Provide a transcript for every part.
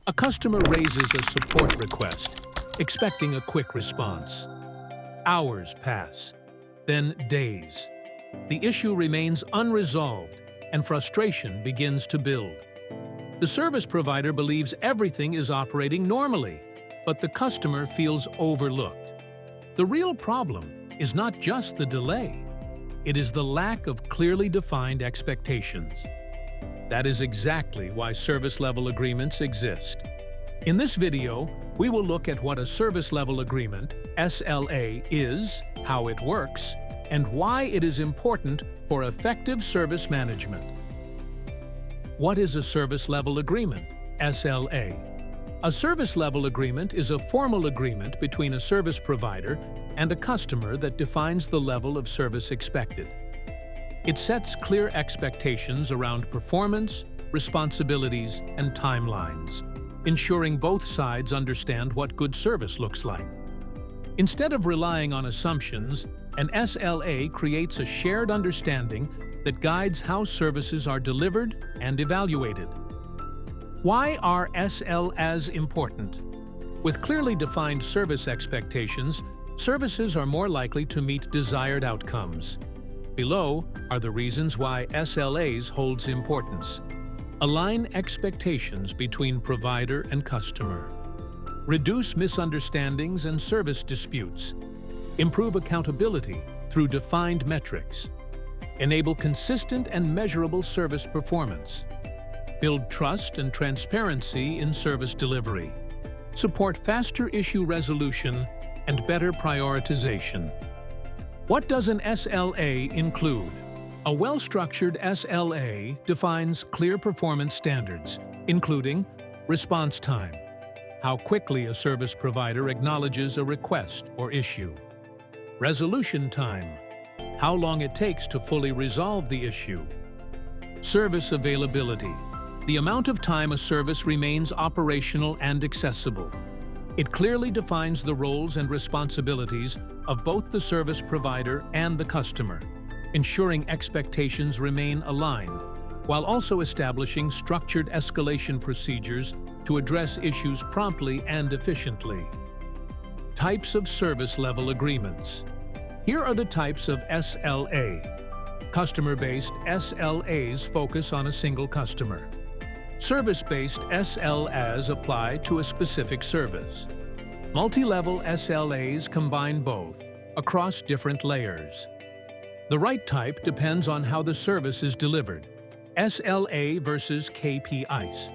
A customer raises a support request, expecting a quick response. Hours pass, then days. The issue remains unresolved, and frustration begins to build. The service provider believes everything is operating normally, but the customer feels overlooked. The real problem is not just the delay. It is the lack of clearly defined expectations. That is exactly why service-level agreements exist. In this video, we will look at what a service-level agreement, SLA, is, how it works, and why it is important for effective service management. What is a service-level agreement, SLA? A service-level agreement is a formal agreement between a service provider and a customer that defines the level of service expected. It sets clear expectations around performance, responsibilities, and timelines, ensuring both sides understand what good service looks like. Instead of relying on assumptions, an SLA creates a shared understanding that guides how services are delivered and evaluated. Why are SLAs important? With clearly defined service expectations, services are more likely to meet desired outcomes. Below are the reasons why SLAs holds importance. Align expectations between provider and customer. Reduce misunderstandings and service disputes. Improve accountability through defined metrics. Enable consistent and measurable service performance. Build trust and transparency in service delivery. Support faster issue resolution and better prioritization. What does an SLA include? A well-structured SLA defines clear performance standards, including response time, how quickly a service provider acknowledges a request or issue; resolution time, how long it takes to fully resolve the issue; service availability, the amount of time a service remains operational and accessible. It clearly defines the roles and responsibilities of both the service provider and the customer, ensuring expectations remain aligned, while also establishing structured escalation procedures to address issues promptly and efficiently. Types of service-level agreements. Here are the types of SLA. Customer-based SLAs focus on a single customer. Service-based SLAs apply to a specific service. Multi-level SLAs combine both, across different layers. The right type depends on how the service is delivered. SLA versus KPIs.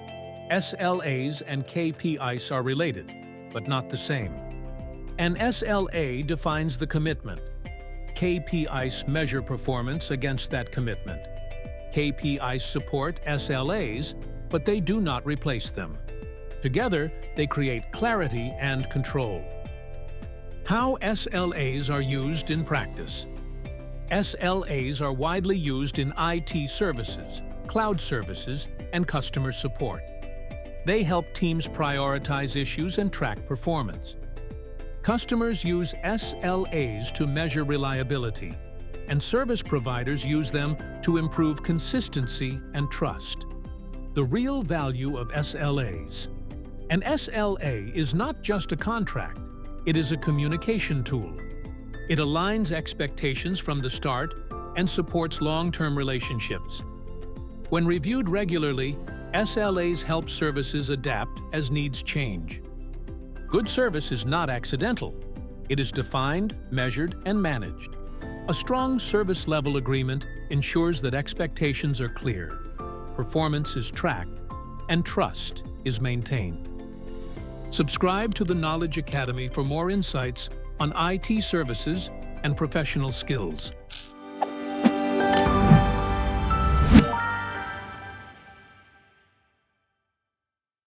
SLAs and KPIs are related, but not the same. An SLA defines the commitment. KPIs measure performance against that commitment. KPIs support SLAs, but they do not replace them. Together, they create clarity and control. How SLAs are used in practice. SLAs are widely used in IT services, cloud services, and customer support. They help teams prioritize issues and track performance. Customers use SLAs to measure reliability, and service providers use them to improve consistency and trust. The real value of SLAs. An SLA is not just a contract, it is a communication tool. It aligns expectations from the start and supports long-term relationships. When reviewed regularly, SLAs help services adapt as needs change. Good service is not accidental. It is defined, measured, and managed. A strong service-level agreement ensures that expectations are clear, performance is tracked, and trust is maintained. Subscribe to the Knowledge Academy for more insights on IT services and professional skills.